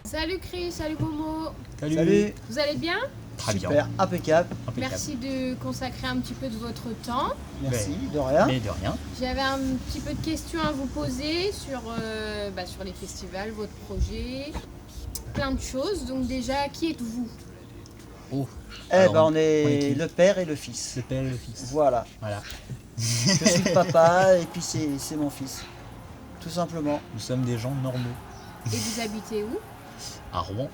Salut Chris, salut Momo. Salut. Vous allez bien? Très Super, bien. impeccable. Merci de consacrer un petit peu de votre temps. Merci, de rien. Mais de rien. J'avais un petit peu de questions à vous poser sur les festivals, votre projet, plein de choses. Donc déjà, qui êtes-vous? Oh. Eh Alors, ben on est qui le père et le fils. Le père et le fils. Voilà. Voilà. Je suis le papa et puis c'est mon fils. Tout simplement. Nous sommes des gens normaux. Et vous habitez où? À Rouen,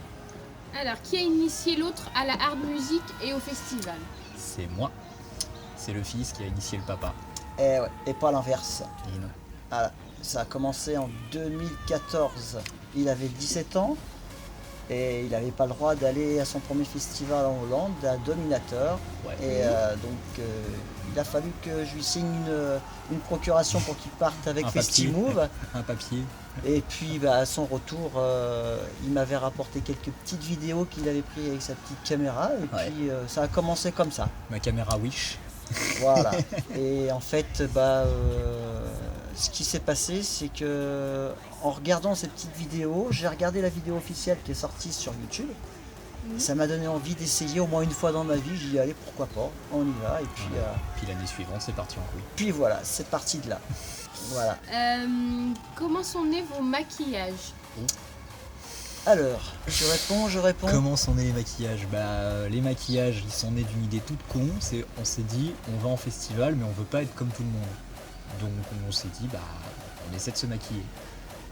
Alors, qui a initié l'autre à la hard music et au festival? c'est moi. C'est le fils qui a initié le papa. Eh ouais, et pas l'inverse. Et non. Voilà. Ça a commencé en 2014. Il avait 17 ans et il n'avait pas le droit d'aller à son premier festival en Hollande, à Dominateur. Ouais. Et il a fallu que je lui signe une procuration pour qu'il parte avec Un Festimove. Un papier. Et puis à son retour, il m'avait rapporté quelques petites vidéos qu'il avait prises avec sa petite caméra. Et Ouais. puis ça a commencé comme ça. Ma caméra Wish. Voilà. Et en fait, ce qui s'est passé, c'est que en regardant ces petites vidéos, j'ai regardé la vidéo officielle qui est sortie sur YouTube. Ça m'a donné envie d'essayer au moins une fois dans ma vie. J'ai dit allez, pourquoi pas, on y va. Et puis, Puis l'année suivante, c'est parti en couille. puis voilà, c'est parti de là. Voilà. Comment sont nés vos maquillages? Alors, je réponds. Comment sont nés les maquillages? Les maquillages, ils sont nés d'une idée toute con. On s'est dit, on va en festival, mais on veut pas être comme tout le monde. Donc on s'est dit, on essaie de se maquiller.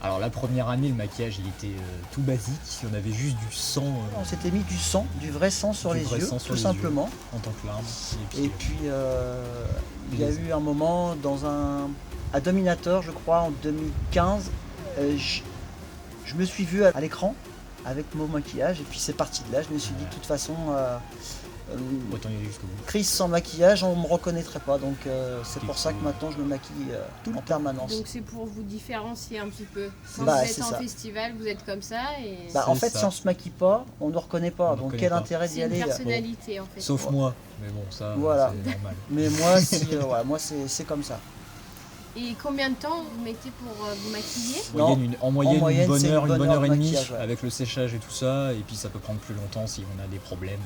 Alors la première année, le maquillage, il était tout basique. On avait juste du sang. On s'était mis du sang, du vrai sang sur Du les vrai yeux, sang sur tout les simplement. en tant que larme. Et puis, il y a eu un moment à Dominator, je crois, en 2015. Je me suis vu à l'écran avec mon maquillage et puis c'est parti de là. Je me suis dit de toute façon, Autant y aller jusqu'au bout. Chris sans maquillage, on ne me reconnaîtrait pas. Donc c'est pour ça que Effectivement. maintenant je me maquille en permanence. Donc c'est pour vous différencier un petit peu. Quand Bah, vous êtes c'est en ça. festival, vous êtes comme ça et En C'est fait, ça. si on se maquille pas, on ne reconnaît pas. On ne Donc reconnaît quel pas. intérêt c'est d'y une aller personnalité en fait. Sauf moi. Mais bon, ça, Voilà. c'est normal. Mais moi, voilà, moi c'est comme ça. Et combien de temps vous mettez pour vous maquiller? Non, En moyenne, moyenne, une bonne c'est heure, une bonne heure de et demie maquillage, ouais. avec le séchage et tout ça. Et puis ça peut prendre plus longtemps si on a des problèmes.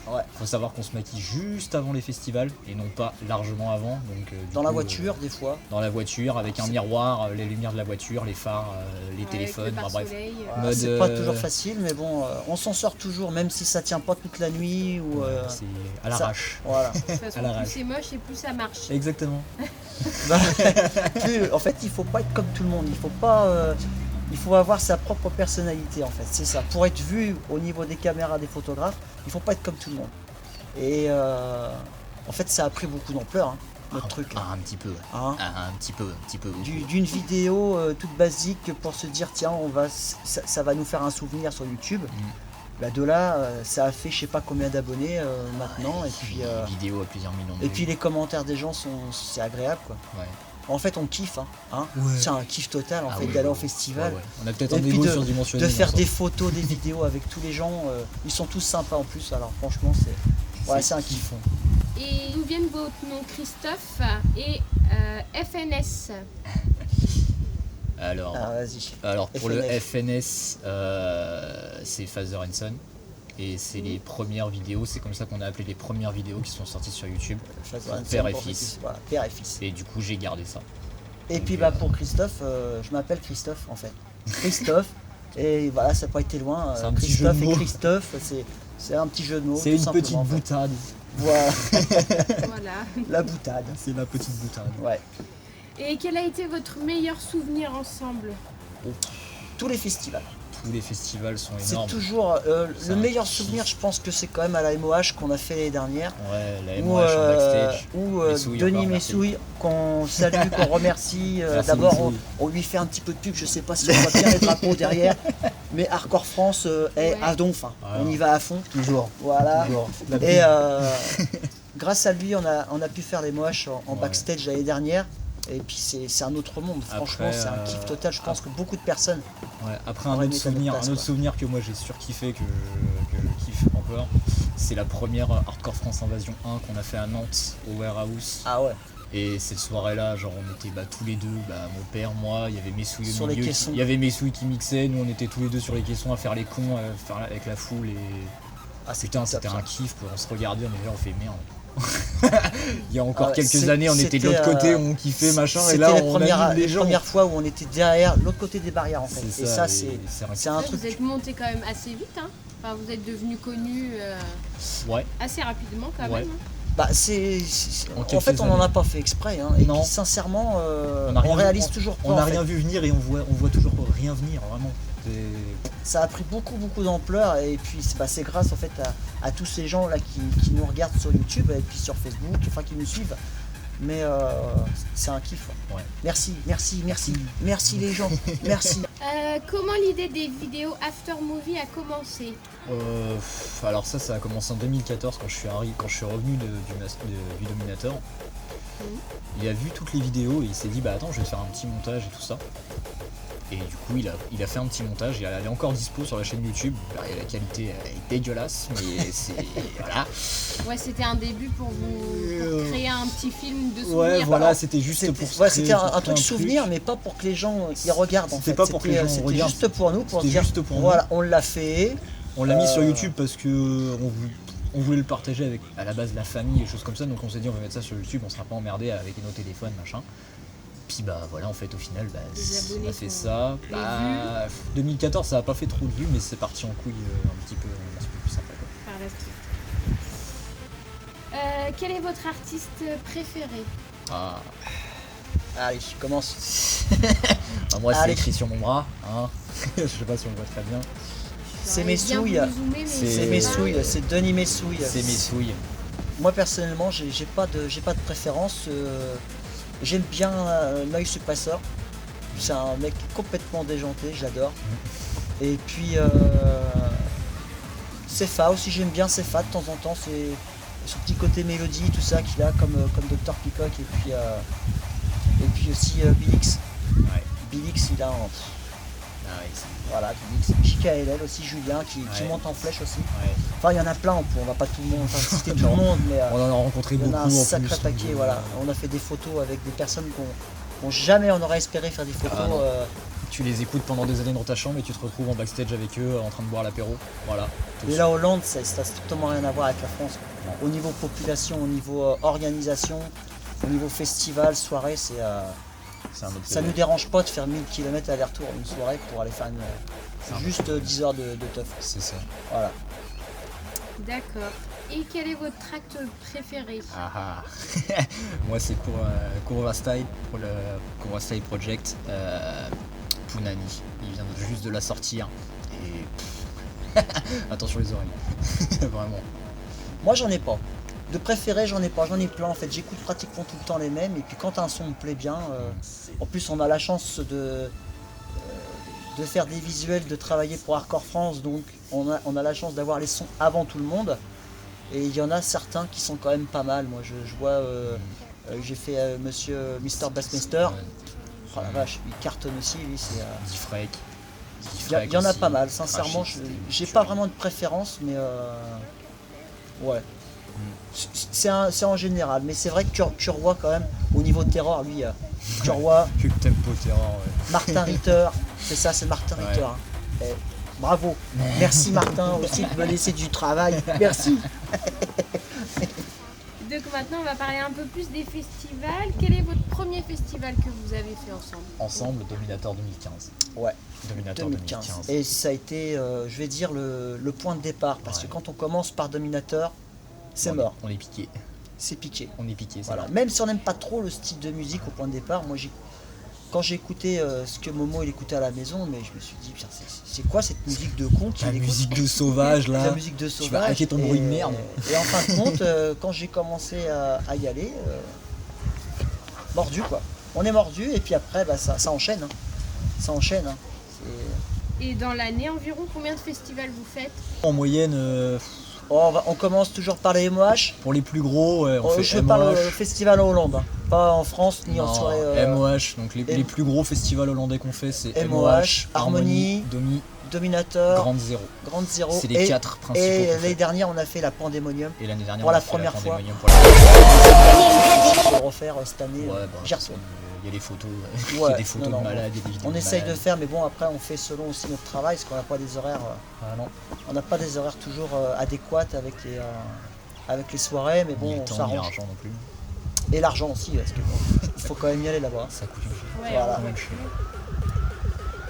Ouais. Faut savoir qu'on se maquille juste avant les festivals et non pas largement avant. Donc, du Dans la coup, voiture, des fois. dans la voiture avec un miroir, les lumières de la voiture, les phares, les Avec téléphones, le bref. pare-soleil, Voilà, Mode, c'est pas toujours facile, mais bon, on s'en sort toujours, même si ça tient pas toute la nuit. Ou, C'est à l'arrache. Voilà. De toute façon, à la plus rage. c'est moche et plus ça marche. Exactement. En fait, il faut pas être comme tout le monde. Il faut avoir sa propre personnalité, en fait. C'est ça. Pour être vu au niveau des caméras, des photographes, il faut pas être comme tout le monde. Et en fait, ça a pris beaucoup d'ampleur, hein, notre truc. Un petit peu. Hein. Un petit peu. D'une vidéo toute basique pour se dire tiens, ça va nous faire un souvenir sur YouTube. De là, ça a fait je sais pas combien d'abonnés maintenant. Et puis, Des vidéos à plusieurs millions de et vues. puis les commentaires des gens c'est agréable quoi. Ouais. En fait, on kiffe, hein. Ouais. C'est un kiff total en Ah fait oui, d'aller au ouais. festival. Ouais. On a peut-être Et un puis dégo de surdimensionné. faire ensemble. des photos, des vidéos avec tous les gens. Ils sont tous sympas en plus. Alors franchement, c'est un kiff. Et d'où viennent votre nom Christophe et FNS? Alors, Ah, vas-y. Alors pour le FNS. FNS, c'est Father and Son. Et c'est les premières vidéos, c'est comme ça qu'on a appelé les premières vidéos qui sont sorties sur YouTube. Père et fils. Voilà, père et fils. Et du coup j'ai gardé ça. Et puis pour Christophe, je m'appelle Christophe en fait. Christophe. Et voilà, ça n'a pas été loin. C'est un petit Christophe jeu de et mots. Christophe, c'est un petit jeu de mots. C'est tout une simplement, petite en fait. boutade. Voilà, Voilà. la boutade. C'est la petite boutade. Ouais. Et quel a été votre meilleur souvenir ensemble? Tous les festivals. Tous les festivals sont C'est énormes. toujours C'est le un meilleur kiff. souvenir, je pense que c'est quand même à la MOH qu'on a fait l'année dernière. Ouais, la Où, MOH en backstage. Messouille Denis encore, merci. Messouille, qu'on salue, qu'on remercie. Merci, D'abord, Messouille. on lui fait un petit peu de pub, je sais pas si on va bien les drapeaux derrière, mais Hardcore France est Ouais. à donf, hein. Ah, On y va à fond. Toujours. Voilà. Toujours. Et grâce à lui, on a pu faire les moches en Ouais. backstage l'année dernière. Et puis c'est un autre monde, franchement, Après, c'est un kiff total. Je pense que beaucoup de personnes. Ouais, après On un aurait autre mis ça à souvenir, notre place, un autre quoi. souvenir que moi j'ai surkiffé, que je kiffe encore, c'est la première Hardcore France Invasion 1 qu'on a fait à Nantes au Warehouse. Ah ouais. Et cette soirée-là, genre on était tous les deux, mon père, moi, il y avait Messouille Sur au les milieu, caissons. il y avait Messouille qui mixait, nous on était tous les deux sur les caissons à faire les cons, avec la foule et... Ah, Putain, top, c'était ça. un kiff, quoi. On se regardait, on fait merde. Il y a encore Ah, quelques années, on était de l'autre c'était, côté, on kiffait, machin, et C'était là les on premières, anime les les gens. premières fois où on était derrière l'autre côté des barrières en fait. C'est Et ça, ça, et c'est un Ouais, truc. vous êtes monté quand même assez vite, hein. Enfin, vous êtes devenu connu Ouais, assez rapidement quand Ouais. même. Hein. Bah, En en quelques fait, on n'en années. a pas fait exprès. Hein. Et Non. puis, sincèrement, a rien on vu- réalise toujours pas. on n'a en fait. rien vu venir et on voit toujours rien venir, vraiment. Ça a pris beaucoup d'ampleur et puis c'est grâce en fait à tous ces gens là qui nous regardent sur YouTube et puis sur Facebook, enfin qui nous suivent. Mais c'est un kiff. Ouais. Merci les gens, merci. Comment l'idée des vidéos After Movie a commencé? Alors ça a commencé en 2014 quand je suis revenu du Dominator. Il a vu toutes les vidéos et il s'est dit attends, je vais te faire un petit montage et tout ça. Et du coup il a fait un petit montage et elle est encore dispo sur la chaîne YouTube. La qualité est dégueulasse mais c'est voilà. Ouais, c'était un début pour créer un petit film de souvenir. Ouais voilà, c'était juste pour se C'était créer- un pour créer truc souvenir, mais pas pour que les gens y regardent. En C'était fait. pas pour que les gens C'était regardent, juste pour nous, pour c'était dire juste pour nous. voilà, on l'a fait. On l'a mis sur YouTube parce que on voulait le partager avec à la base la famille et des choses comme ça, donc on s'est dit on va mettre ça sur YouTube, on sera pas emmerdé avec nos téléphones machin. Puis voilà, en fait au final Les abonnés on a fait sont- ça. les 2014 ça a pas fait trop de vues mais c'est parti en couille un petit peu plus sympa quoi. Par la suite. Quel est votre artiste préféré? Ah, Allez, je commence. moi c'est Allez. écrit sur mon bras, hein. Je sais pas si on le voit très bien. C'est J'aurais bien Messouille. voulu zoomer, mais C'est- C'est Messouille, c'est Denis Messouille. C'est mes souilles. Moi personnellement, j'ai pas de préférence. J'aime bien Noise Suppressor. C'est un mec complètement déjanté, j'adore. Et puis Cefa aussi, j'aime bien Cefa de temps en temps. C'est son petit côté mélodie, tout ça qu'il a comme Dr Peacock et puis aussi Billix. Ouais. Billix, il a un. Ah ouais, Voilà, Billix. JKLL aussi, Julien qui Ouais. monte en flèche aussi. ouais. Enfin, il y en a plein, on va pas tout le monde, citer tout Non. le monde, mais. On en a rencontré Il y en beaucoup a un en sacré plus, paquet, donc, voilà. On a fait des photos avec des personnes qu'on jamais on aurait espéré faire des photos. Ah, non. Tu les écoutes pendant des années dans ta chambre et tu te retrouves en backstage avec eux en train de boire l'apéro. Voilà. Et la Hollande, ça n'a strictement rien à voir avec la France. Au niveau population, au niveau organisation, au niveau festival, soirée, C'est un autre ça nous dérange pas de faire 1000 km aller-retour une soirée pour aller faire un juste 10 heures de teuf. C'est ça. Voilà. D'accord. Et quel est votre tract préféré? Ah ah. Moi c'est pour Kurva Style, pour le Kurva Style Project. Punani. Il vient juste de la sortir. Et attention les oreilles. Vraiment. Moi, j'en ai pas. De préféré, j'en ai pas. J'en ai plein en fait. J'écoute pratiquement tout le temps les mêmes. Et puis quand un son me plaît bien, en plus on a la chance de faire des visuels, de travailler pour Hardcore France. Donc on a la chance d'avoir les sons avant tout le monde. Et il y en a certains qui sont quand même pas mal. Moi, je vois, j'ai fait Monsieur Mr Bassmaster. Oh la vache, il cartonne aussi, lui. Diffrek. Il y en a pas mal. Sincèrement, j'ai pas vraiment de préférence, mais ouais. C'est en général, mais c'est vrai que Kurwa quand même, au niveau de terror, lui, Kurwa, Que tempo terror, ouais. Martin Ritter, c'est ça, c'est Martin Ouais. Ritter. Hein. Eh, bravo, merci Martin aussi de me laisser du travail, merci. Donc maintenant, on va parler un peu plus des festivals. Quel est votre premier festival que vous avez fait ensemble? Ensemble, Dominator 2015. Ouais, Dominator 2015. 2015. Et ça a été, je vais dire, le point de départ, parce Ouais. que quand on commence par Dominator, c'est On est- mort, On est piqué. c'est piqué. On est piqué, c'est Voilà. là. Même si on n'aime pas trop le style de musique au point de départ, moi quand j'ai écouté ce que Momo il écoutait à la maison, mais je me suis dit putain, c'est quoi cette musique de con qu'il La écoute? musique de sauvage là. La musique de Tu vas sauvage. arrêter ton bruit de merde. Et en fin de compte, quand j'ai commencé à y aller, mordu quoi. On est mordu et puis après ça enchaîne. Hein. Ça enchaîne. Hein. Et dans l'année environ, combien de festivals vous faites? En moyenne, Oh, on commence toujours par les MOH. pour les plus gros, ouais, on fait Je MOH. parle festival en Hollande, hein. Pas en France ni en Non, soirée. MOH, donc les plus gros festivals hollandais qu'on fait, c'est MOH, Harmonie, Domi Dominator, Grande Zéro. Grande Zéro. C'est les 4 principaux. Et qu'on l'année fait. dernière, on a fait la Pandemonium. Et l'année dernière, pour on la a fait première fois. Pandemonium pour la On va le refaire cette année. Ouais, bah, J'y de toute façon, retourne. il y a des photos, il y Ouais, a des photos non, de non, malades, il y a des vidéos On de essaye de malades. faire, mais bon, après, on fait selon aussi notre travail, parce qu'on n'a pas des horaires. Ah non, On n'a pas des horaires toujours adéquats avec les soirées, mais ni bon, le on temps, ni s'arrange. l'argent non plus. Et l'argent aussi, parce qu'il faut quand même y aller là-bas. Ça coûte une chose. Ouais, Voilà. en voiture.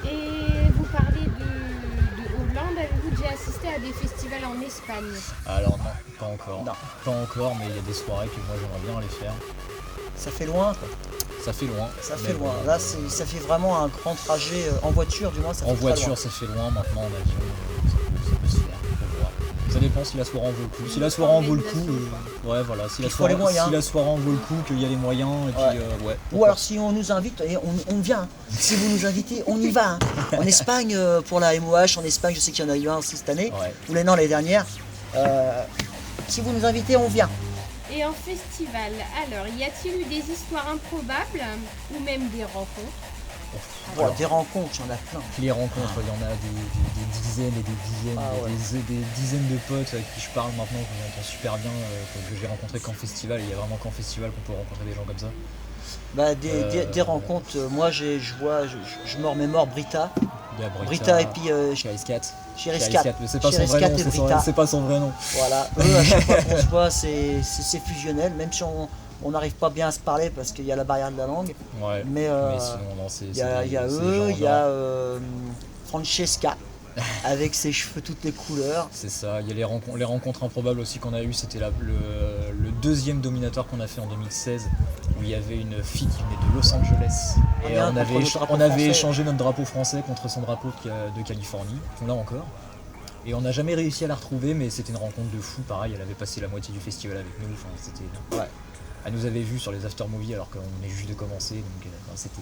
Et vous parlez de Hollande, avez-vous déjà assisté à des festivals en Espagne? Alors non, pas encore. Non. Pas encore, mais il y a des soirées que moi j'aimerais bien aller faire. Ça fait loin, quoi. Ça fait loin. Ça mais fait loin. bon, Là, ça fait vraiment un grand trajet en voiture, du moins. Ça en fait très loin. voiture, ça fait loin. Maintenant, en avion, ça peut se faire. Faut voir. Ça dépend si la soirée en vaut le coup. Si la soirée en vaut le coup, ouais, voilà. Si la Il faut les soirée, moyens. si la soirée en vaut le coup, qu'il y a les moyens, et puis Ouais. ouais. Ou alors si on nous invite, et on vient. Si vous nous invitez, on y va. En Espagne, pour la MOH, en Espagne, je sais qu'il y en a eu un aussi cette année, Ouais. ou l'année dernière. Si vous nous invitez, on vient. Et en festival, alors, y a-t-il eu des histoires improbables ou même des rencontres? Bon, des rencontres, il y en a plein. Les rencontres, il y en a des dizaines et des dizaines, Ah ouais. des dizaines de potes avec qui je parle maintenant, que j'entends super bien, que j'ai rencontré qu'en festival. Il y a vraiment qu'en festival qu'on peut rencontrer des gens comme ça. Bah, des rencontres, moi je me remémore Brita. Il y a Brita et puis Chiriscat. Chiriscat. Mais c'est pas son Chiriscat vrai nom, et c'est Brita. c'est pas son vrai nom. Voilà, eux à chaque fois qu'on se voit, c'est fusionnel, même si on n'arrive pas bien à se parler parce qu'il y a la barrière de la langue. Ouais. Mais sinon, non, c'est. il y a c'est des eux, gens il y a Francesca avec ses cheveux toutes les couleurs. C'est ça, il y a les rencontres improbables aussi qu'on a eues, c'était le deuxième Dominator qu'on a fait en 2016, où il y avait une fille qui venait de Los Angeles, et Bien, on avait, contre le drapeau on avait français. échangé notre drapeau français contre son drapeau de Californie, qu'on a encore, et on n'a jamais réussi à la retrouver, mais c'était une rencontre de fou, pareil, elle avait passé la moitié du festival avec nous, enfin, c'était... Ouais. Elle nous avait vus sur les after-movies alors qu'on venait juste de commencer, donc c'était...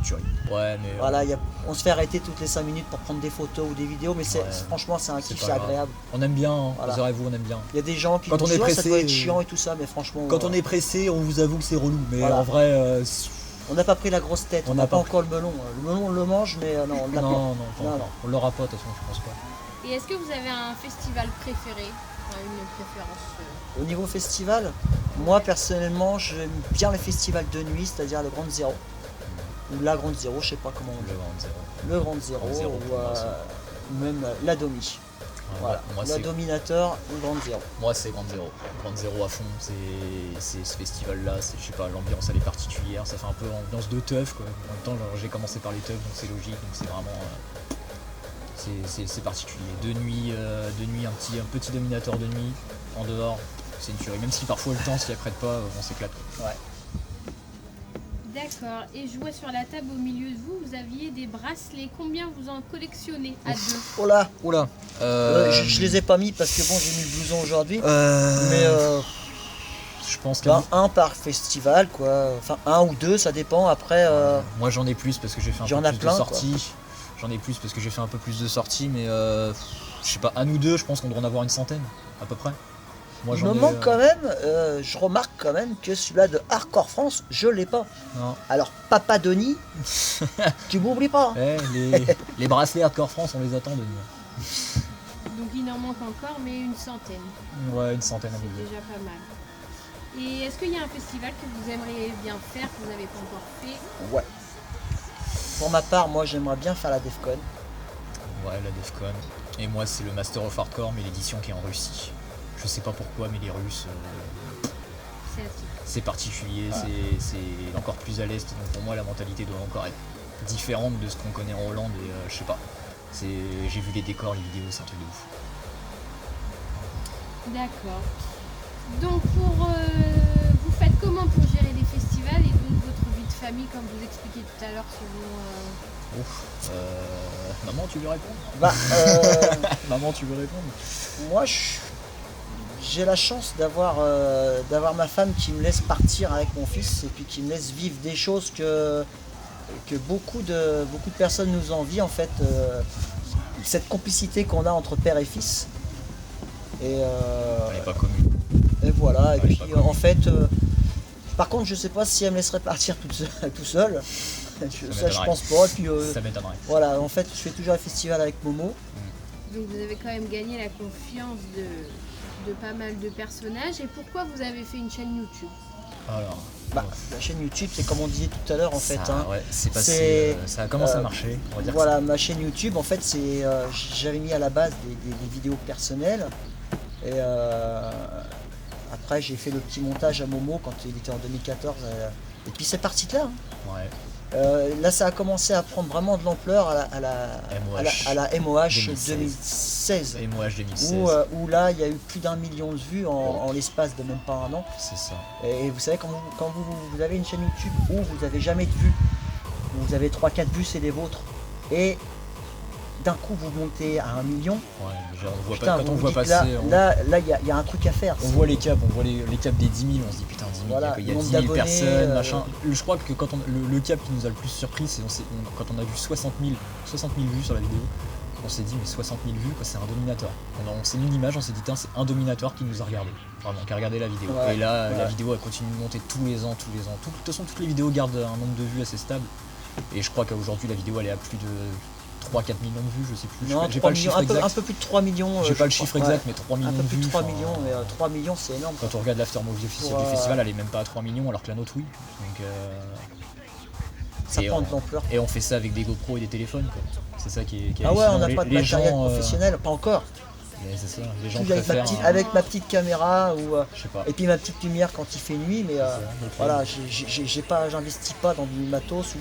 tuerie. Ouais, mais... Voilà, on se fait arrêter toutes les 5 minutes pour prendre des photos ou des vidéos, mais Ouais. franchement c'est un C'est kiff, pas c'est grave. agréable. On aime bien, hein, Voilà. rassurez-vous, on aime bien. Il y a des gens qui Quand nous on disent est ouais, ça pressé, doit être chiant et tout ça, mais franchement Quand on est pressé, on vous avoue que c'est relou, mais Voilà. en vrai... on n'a pas pris la grosse tête, on On n'a n'a pas pas encore le melon. Le melon on le mange, mais non, on l'a non, pas. non, pas Non, encore. non. On l'aura pas, de toute façon, je pense pas. Et est-ce que vous avez un festival préféré? Enfin, une préférence Au niveau festival, moi personnellement j'aime bien les festivals de nuit, c'est-à-dire le Grande Zéro. Ou la Grande Zéro, je sais pas comment on Le dit. Grand Zéro. Le Grande Zéro, Grande Zéro, ou pour moi, même la Domi. Ouais, Voilà. Moi, La c'est Dominator ou Grande Zéro. Grand Zéro. Grand Zéro à fond. C'est ce festival-là. Je sais pas, l'ambiance elle est particulière. Ça fait un peu ambiance de teuf, quoi. En même temps, genre, j'ai commencé par les teufs, donc c'est logique. Donc c'est vraiment. C'est particulier. De nuit, un petit Dominator de nuit, en dehors. C'est une tuerie. Même si parfois le temps s'y apprête pas, on s'éclate. Ouais. D'accord. Et je vois sur la table au milieu de vous, vous aviez des bracelets. Combien vous en collectionnez à deux? Oh là, Oula. je les ai pas mis parce que bon j'ai mis le blouson aujourd'hui. Mais je pense que un par festival quoi. Enfin un ou deux, ça dépend. Après moi j'en ai plus parce que j'ai fait un J'en peu ai plus plein, de quoi. sorties. J'en ai plus parce que j'ai fait un peu plus de sorties, mais je sais pas, un ou deux, je pense qu'on doit en avoir une centaine à peu près. Moi il me manque quand même, je remarque quand même que celui-là de Hardcore France, je l'ai pas. Non. Alors Papa Denis, tu m'oublies pas. Les bracelets Hardcore France, on les attend de nous. Donc il en manque encore, mais une centaine. Ouais, une centaine à C'est peu déjà pas mal. Et est-ce qu'il y a un festival que vous aimeriez bien faire, que vous n'avez pas encore fait? Ouais. Pour ma part, moi j'aimerais bien faire la Defcon. Ouais, la Defcon. Et moi c'est le Master of Hardcore, mais l'édition qui est en Russie. Je sais pas pourquoi, mais les Russes, C'est atypique. c'est particulier, c'est encore plus à l'est, donc pour moi la mentalité doit encore être différente de ce qu'on connaît en Hollande, et je sais pas. J'ai vu les décors, les vidéos, c'est un truc de ouf. D'accord. Donc vous faites comment pour gérer les festivals et donc votre vie de famille, comme vous expliquiez tout à l'heure selon... Ouf. Maman, tu veux répondre? Bah, Maman, tu veux répondre? moi j'ai la chance d'avoir ma femme qui me laisse partir avec mon fils et puis qui me laisse vivre des choses que beaucoup de personnes nous envient en fait. Cette complicité qu'on a entre père et fils. Et, Elle est pas commune. et voilà. Et Elle est puis pas commune. en fait, par contre je sais pas si elle me laisserait partir tout seul. Ça, je m'étonnerait. pense pas. Et puis, Ça m'étonnerait. voilà, en fait, je fais toujours les festivals avec Momo. Donc vous avez quand même gagné la confiance de pas mal de personnages. Et pourquoi vous avez fait une chaîne YouTube? Alors, Bah, la chaîne YouTube, c'est comme on disait tout à l'heure, en fait. Hein. ouais, c'est passé, C'est, ça a commencé à marcher, on va dire. Voilà, ma chaîne YouTube, en fait, c'est, j'avais mis à la base des vidéos personnelles. Et après, j'ai fait le petit montage à Momo quand il était en 2014. Et puis c'est parti de là. Hein. Ouais. Là, ça a commencé à prendre vraiment de l'ampleur à la MOH 2016. MOH 2016. Où là, il y a eu plus d'1 million de vues en l'espace de même pas un an. C'est ça. Et vous savez, quand vous avez une chaîne YouTube où vous n'avez jamais de vues, où vous avez 3-4 vues, c'est les vôtres, et d'un coup vous montez à 1 million, Ouais, genre, on voit putain, pas, quand on vous voit dites passer, là, il y a un truc à faire. on voit les caps, on voit les caps des 10 000, on se dit putain 10 000, Voilà, il y a nombre 10 000 d'abonnés, personnes, machin. Je crois que quand le cap qui nous a le plus surpris, c'est quand on a vu 60 000 vues sur la vidéo, on s'est dit mais 60 000 vues, quoi, c'est un dominateur. On s'est mis une image, on s'est dit tiens, c'est un dominateur qui nous a regardé, vraiment, qui a regardé la vidéo. Ouais, et là, ouais. la vidéo a continué de monter tous les ans. De toute façon, toutes les vidéos gardent un nombre de vues assez stable. Et je crois qu'aujourd'hui, la vidéo elle est à plus de 3-4 millions de vues, je sais plus. Non, J'ai 3 pas le millions, chiffre exact. un peu plus de 3 millions. J'ai je pas le crois. chiffre exact, Ouais. mais 3 millions Un peu de plus vues. de 3 enfin, millions, mais 3 millions c'est énorme. Quand on regarde l'aftermovie officiel du festival, elle est même pas à 3 millions, alors que la nôtre, oui. Donc, Ça et prend on- de l'ampleur. Et on fait ça avec des GoPro et des téléphones, quoi. C'est ça qui est Ah ouais, on hallucinant. n'a pas de Les matériel gens, professionnel, pas encore. mais c'est ça, les gens Tout avec préfèrent. avec ma petite caméra ou Je sais pas. et puis ma petite lumière quand il fait nuit, mais ça, voilà, j'investis pas dans du matos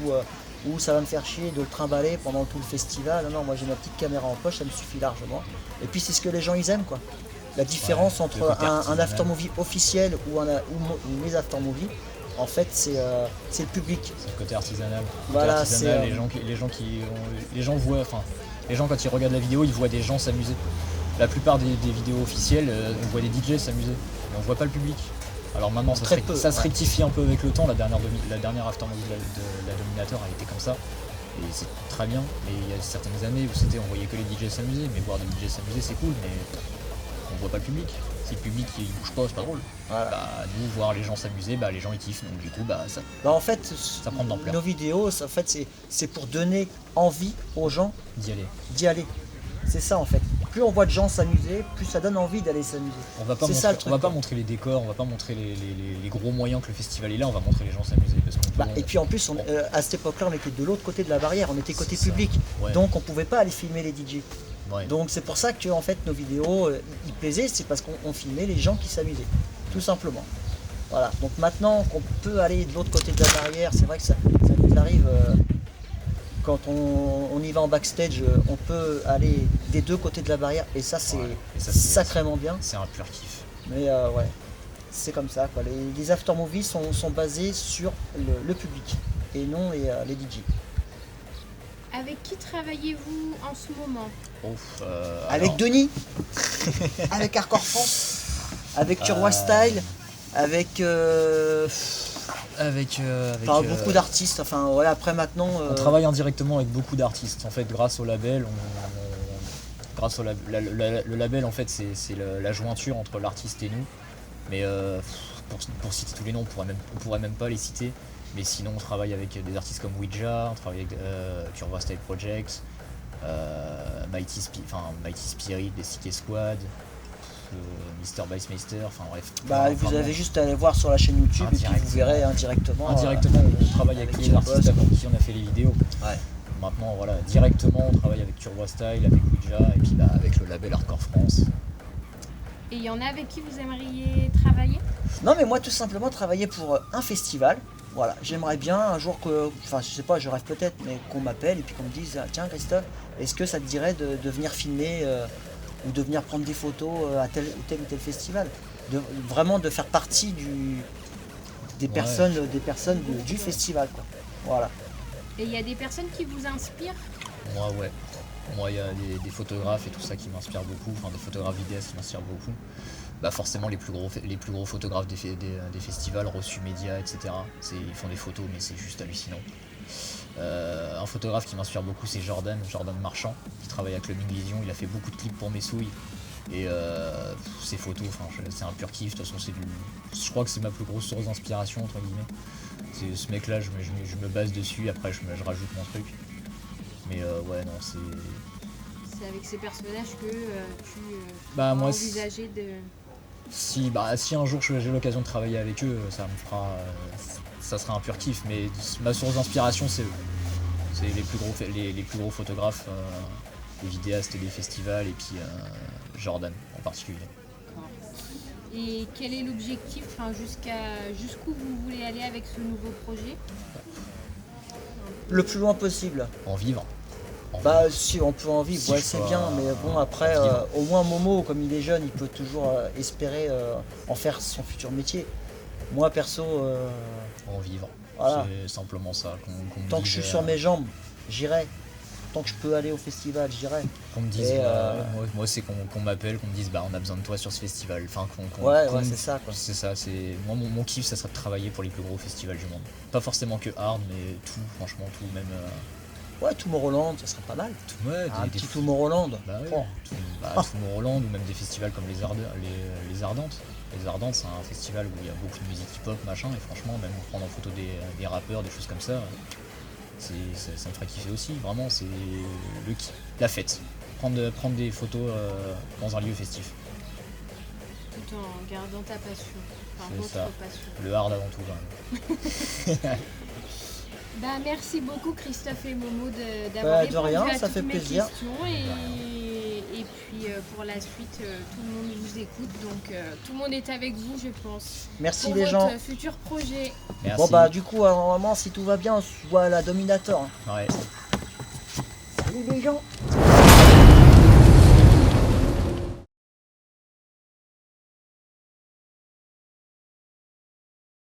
où ça va me faire chier de le trimballer pendant tout le festival. Non, moi j'ai ma petite caméra en poche, ça me suffit largement. Et puis c'est ce que les gens ils aiment quoi. La différence Ouais, entre le côté un artisanal. aftermovie officiel ou mes aftermovies, en fait c'est le public. C'est le côté artisanal. Le côté Voilà, artisanal, c'est, les gens voient, enfin, les gens quand ils regardent la vidéo, ils voient des gens s'amuser. La plupart des vidéos officielles, on voit des DJ s'amuser, mais on voit pas le public. Alors maintenant, ça, Très peu, ça se ouais. rectifie un peu avec le temps. La dernière aftermovie de la Dominator a été comme ça. Et c'est très bien, mais il y a certaines années où on voyait que les DJ s'amuser, mais voir des DJ s'amuser c'est cool, mais on voit pas le public. Si le public il bouge pas, c'est pas drôle. voilà. Bah nous voir les gens s'amuser, bah les gens ils kiffent, donc du coup bah ça. Bah, en fait, prend de l'ampleur. nos vidéos, en fait, c'est pour donner envie aux gens D'y aller. d'y aller. C'est ça en fait. Plus on voit de gens s'amuser, plus ça donne envie d'aller s'amuser. On va pas C'est montrer, ça, le truc, on va pas quoi. montrer les décors, on va pas montrer les gros moyens que le festival est là, on va montrer les gens s'amuser. Parce qu'on Bah, peut- et puis en plus, à cette époque-là, on était de l'autre côté de la barrière, on était côté C'est ça. public, Ouais. donc on pouvait pas aller filmer les DJ. Ouais. Donc c'est pour ça que en fait nos vidéos ils plaisaient, c'est parce qu'on filmait les gens qui s'amusaient, tout simplement. Voilà. Donc maintenant qu'on peut aller de l'autre côté de la barrière, c'est vrai que ça nous arrive quand on y va en backstage, on peut aller des deux côtés de la barrière et ça c'est Ouais. Et ça, c'est- sacrément bien. C'est un pur kiff. Mais ouais, c'est comme ça quoi. Les aftermovies sont basés sur le public et non les DJ. Avec qui travaillez-vous en ce moment? Ouf, Avec alors, Denis, avec Hardcore France, avec Turwa Style, avec, enfin, beaucoup d'artistes. Enfin voilà, après maintenant. on travaille indirectement avec beaucoup d'artistes. En fait, grâce au label, le label en fait c'est la jointure entre l'artiste et nous. Mais pour citer tous les noms, on pourrait même pas les citer. Mais sinon, on travaille avec des artistes comme Ouija, on travaille avec Turbo Style Projects, Mighty Spirit, des CK Squad, Mr. Bicemeister, enfin bref. Bah, plein vous de avez monde. juste à aller voir sur la chaîne YouTube et puis vous verrez indirectement. Indirectement, on travaille avec avec les artistes Boss, avec qui on a fait les vidéos. Ouais. Maintenant, voilà, directement, on travaille avec Turbo Style, avec Ouija, et puis bah, avec le label Hardcore France. Et il y en a avec qui vous aimeriez travailler? Non mais moi tout simplement travailler pour un festival. Voilà, j'aimerais bien un jour enfin je sais pas, je rêve peut-être, mais qu'on m'appelle et puis qu'on me dise tiens Christophe, est-ce que ça te dirait de venir filmer ou de venir prendre des photos à tel ou tel festival, vraiment de faire partie des Ouais. personnes du festival quoi. Voilà. Et il y a des personnes qui vous inspirent? Moi, ouais. Moi, il y a des photographes et tout ça qui m'inspirent beaucoup, enfin des photographes vidéastes qui m'inspirent beaucoup. Bah forcément les plus gros photographes des festivals, Reçu Média, etc. Ils font des photos mais c'est juste hallucinant. Un photographe qui m'inspire beaucoup c'est Jordan Marchand, qui travaille avec le Ming Vision, il a fait beaucoup de clips pour mes souilles. Et ses photos, enfin c'est un pur kiff, de toute façon je crois que c'est ma plus grosse source d'inspiration entre guillemets. Ce mec-là, je me base dessus, après je rajoute mon truc. Mais ouais, non, c'est... C'est avec ces personnages que tu Bah, as moi, envisagé de... Si un jour j'ai l'occasion de travailler avec eux, ça me fera... ça sera un pur kiff, mais ma source d'inspiration, c'est eux. C'est les plus gros photographes, les vidéastes des festivals, et puis Jordan en particulier. Et quel est l'objectif, enfin, jusqu'où vous voulez aller avec ce nouveau projet? Le plus loin possible. En vivre. Bah si on peut en vivre, Si ouais, je c'est peux bien, mais bon après vivre. au moins Momo, comme il est jeune, il peut toujours espérer en faire son futur métier. Moi perso, En vivre. voilà. C'est simplement ça. Qu'on me Tant que dise, je suis sur mes jambes, j'irai. Tant que je peux aller au festival, j'irai. qu'on me dise, Et, moi c'est qu'on m'appelle, qu'on me dise bah on a besoin de toi sur ce festival. Enfin Ouais, qu'on me- c'est ça quoi. C'est ça, c'est. Moi mon kiff ça serait de travailler pour les plus gros festivals du monde. Pas forcément que hard, mais tout, franchement tout, même. Ouais, Tomorrowland, ça serait pas mal. Tout, ouais, Un petit Tomorrowland. Bah ouais, Oh. Tomorrowland ou même des festivals comme les Ardentes. Les Ardentes, c'est un festival où il y a beaucoup de musique hip-hop, machin, et franchement, même prendre en photo des rappeurs, des choses comme ça, ça me ferait kiffer aussi. Vraiment, c'est la fête. Prendre des photos dans un lieu festif. Tout en gardant ta passion, enfin C'est votre ça. passion. Le hard avant tout, quand même. Bah, merci beaucoup Christophe et Momo d'avoir De répondu rien, à ça toutes fait mes plaisir. questions et puis pour la suite tout le monde vous écoute donc tout le monde est avec vous je pense Merci pour les votre gens. futur projet. Merci. Bon bah du coup normalement si tout va bien on se voit à la Dominator. Ouais. Salut les gens.